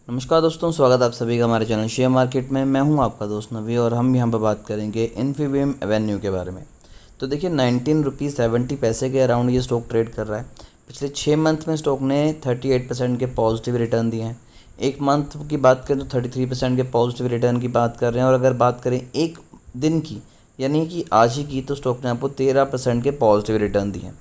नमस्कार दोस्तों, स्वागत है आप सभी का हमारे चैनल शेयर मार्केट में। मैं हूं आपका दोस्त नवी और हम यहां पर बात करेंगे इन्फीबीम एवेन्यू के बारे में। तो देखिए 19 रुपीज़ 70 पैसे के अराउंड ये स्टॉक ट्रेड कर रहा है। पिछले 6 मंथ में स्टॉक ने 38% के पॉजिटिव रिटर्न दिए हैं। एक मंथ की बात करें तो 33% के पॉजिटिव रिटर्न की बात कर रहे हैं, और अगर बात करें एक दिन की यानी कि आज ही की, तो स्टॉक ने आपको 13% के पॉजिटिव रिटर्न दिए हैं।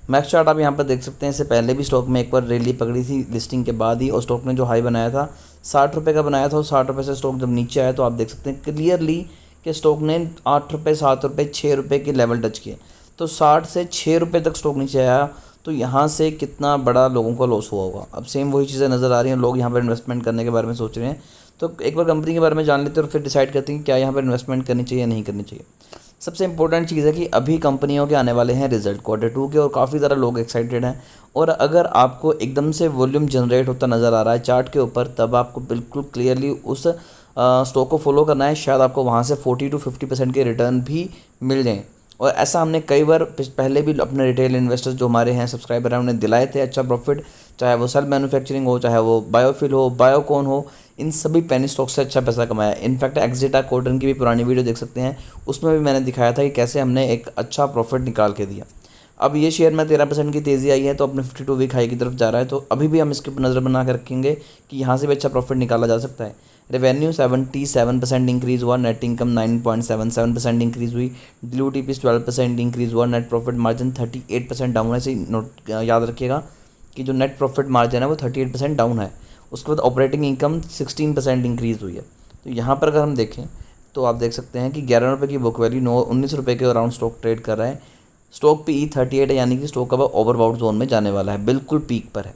मैक्स चार्ट आप यहाँ पर देख सकते हैं। इससे पहले भी स्टॉक में एक बार रैली पकड़ी थी लिस्टिंग के बाद ही, और स्टॉक ने जो हाई बनाया था 60 रुपये का बनाया था, और 60 रुपये से स्टॉक जब नीचे आया तो आप देख सकते हैं क्लियरली कि स्टॉक ने 8 रुपये 7 रुपये 6 रुपये के लेवल टच किए। तो 60 से 6 रुपये तक स्टॉक नीचे आया, तो यहाँ से कितना बड़ा लोगों का लॉस हुआ होगा। अब सेम वही चीज़ें नज़र आ रही हैं, लोग यहाँ पर इन्वेस्टमेंट करने के बारे में सोच रहे हैं। तो एक बार कंपनी के बारे में जान लेते हैं और फिर डिसाइड करते हैं कि क्या यहाँ पर इन्वेस्टमेंट करनी चाहिए या नहीं करनी चाहिए। सबसे इंपॉर्टेंट चीज़ है कि अभी कंपनियों के आने वाले हैं रिजल्ट Q2 के, और काफ़ी ज़्यादा लोग एक्साइटेड हैं। और अगर आपको एकदम से वॉल्यूम जनरेट होता नज़र आ रहा है चार्ट के ऊपर, तब आपको बिल्कुल क्लियरली उस स्टॉक को फॉलो करना है। शायद आपको वहाँ से 40 to 50% के रिटर्न भी मिल जाएँ। और ऐसा हमने कई बार पहले भी अपने रिटेल इन्वेस्टर्स जो हमारे हैं सब्सक्राइबर हैं उन्हें दिलाए थे अच्छा प्रॉफिट, चाहे वो सेल मैन्युफैक्चरिंग हो, चाहे वो बायोफिल हो, बायोकॉन हो, इन सभी पेनी स्टॉक से अच्छा पैसा कमाया। इनफैक्ट एक्जिटा कॉटन की भी पुरानी वीडियो देख सकते हैं, उसमें भी मैंने दिखाया था कि कैसे हमने एक अच्छा प्रॉफिट निकाल के दिया। अब ये शेयर में 13% की तेज़ी आई है, तो अपने 52 वीक हाई की तरफ जा रहा है। तो अभी भी हम इसके ऊपर नज़र बना कर रखेंगे कि यहाँ से भी अच्छा प्रॉफिट निकाला जा सकता है। रेवेन्यू 77% इंक्रीज़ हुआ, नेट इनकम 9.77% इंक्रीज़ हुई, डिल्यूट ईपीएस 12% इंक्रीज़ हुआ, नेट प्रॉफिट मार्जिन 38% डाउन है। इसे नोट याद रखिएगा कि जो नेट प्रॉफिट मार्जिन है वो 38% डाउन है। उसके बाद ऑपरेटिंग इनकम 16% इंक्रीज़ हुई है। तो यहाँ पर अगर हम देखें तो आप देख सकते हैं कि 11 रुपये की बुक वैल्यू 19 रुपये के अराउंड स्टॉक ट्रेड कर रहा है। स्टॉक पी 38 है, यानी कि स्टॉक अब ओवरबाउट जोन में जाने वाला है, बिल्कुल पीक पर है।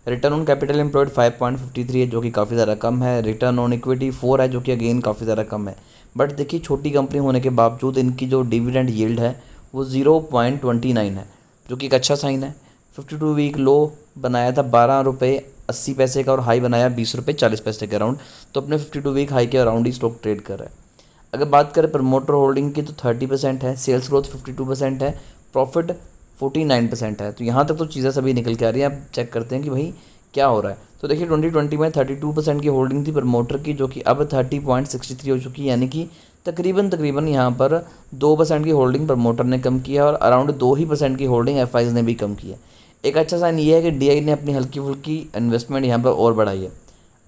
रिटर्न ऑन कैपिटल एम्प्लॉयड 5.53 है, जो कि काफ़ी ज़्यादा कम है। रिटर्न ऑन इक्विटी 4 है, जो कि अगेन काफ़ी ज़्यादा कम है। बट देखिए छोटी कंपनी होने के बावजूद इनकी जो डिविडेंड यील्ड है वो 0.29 है, जो कि एक अच्छा साइन है। 52 वीक लो बनाया था 12 रुपये 80 पैसे का, और हाई बनाया 20 रुपये 40 पैसे के अराउंड। तो अपने 52 वीक हाई के अराउंड ही स्टॉक ट्रेड कर रहा है। अगर बात करें प्रमोटर होल्डिंग की तो 30% है, सेल्स ग्रोथ 52% है, प्रॉफिट 49% है। तो यहाँ तक तो चीज़ें सभी निकल के आ रही हैं। अब चेक करते हैं कि भाई क्या हो रहा है। तो देखिए 2020 में 32% की होल्डिंग थी प्रमोटर की, जो कि अब 30.63 हो चुकी है, यानी कि तकरीबन यहाँ पर 2% की होल्डिंग प्रमोटर ने कम किया है, और अराउंड 2% की होल्डिंग एफआईज ने भी कम की है। एक अच्छा साइन ये है कि डीआई ने अपनी हल्की फुल्की इन्वेस्टमेंट यहाँ पर और बढ़ाई है।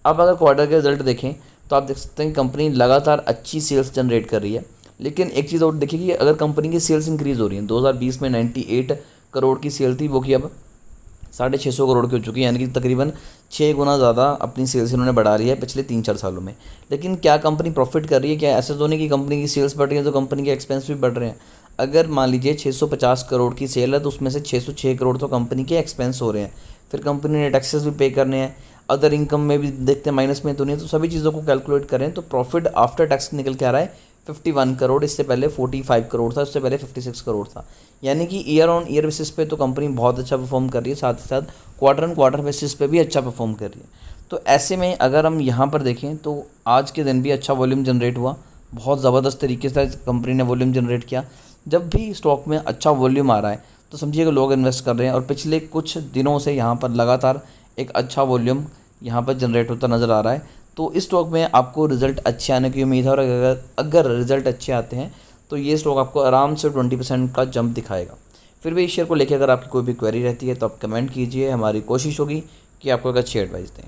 अब अगर क्वार्टर के रिजल्ट देखें तो आप देख सकते हैं कि कंपनी लगातार अच्छी सेल्स जनरेट कर रही है। लेकिन एक चीज़ और देखिए कि अगर कंपनी की सेल्स इंक्रीज़ हो रही है, 2020 में 98 करोड़ की सेल थी, वो कि अब 650 करोड़ की हो चुकी है, यानी कि तकरीबन 6 गुना ज़्यादा अपनी सेल्स इन्होंने बढ़ा रही है पिछले 3-4 सालों में। लेकिन क्या कंपनी प्रॉफिट कर रही है? क्या ऐसा तो नहीं कि कंपनी की सेल्स बढ़ रही है तो कंपनी के एक्सपेंस भी बढ़ रहे हैं। अगर मान लीजिए 650 करोड़ की सेल है, तो उसमें से 606 करोड़ तो कंपनी के एक्सपेंस हो रहे हैं। फिर कंपनी ने टैक्सेस भी पे करने हैं, अदर इनकम में भी देखते हैं माइनस में तो नहीं है। तो सभी चीज़ों को कैलकुलेट करें तो प्रॉफिट आफ्टर टैक्स निकल के आ रहा है 51 करोड़। इससे पहले 45 करोड़ था, इससे पहले 56 करोड़ था। यानी कि ईयर ऑन ईयर बेसिस पे तो कंपनी बहुत अच्छा परफॉर्म कर रही है, साथ ही साथ क्वार्टर ऑन क्वार्टर बेसिस पे भी अच्छा परफॉर्म कर रही है। तो ऐसे में अगर हम यहाँ पर देखें तो आज के दिन भी अच्छा वॉल्यूम जनरेट हुआ, बहुत ज़बरदस्त तरीके से कंपनी ने वॉल्यूम जनरेट किया। जब भी स्टॉक में अच्छा वॉल्यूम आ रहा है तो समझिएगा लोग इन्वेस्ट कर रहे हैं, और पिछले कुछ दिनों से यहाँ पर लगातार एक अच्छा वॉल्यूम यहाँ पर जनरेट होता नज़र आ रहा है। तो इस स्टॉक में आपको रिज़ल्ट अच्छे आने की उम्मीद है, और अगर रिज़ल्ट अच्छे आते हैं तो ये स्टॉक आपको आराम से 20% का जंप दिखाएगा। फिर भी इस शेयर को लेकर अगर आपकी कोई भी क्वेरी रहती है तो आप कमेंट कीजिए, हमारी कोशिश होगी कि आपको एक अच्छी एडवाइस दें।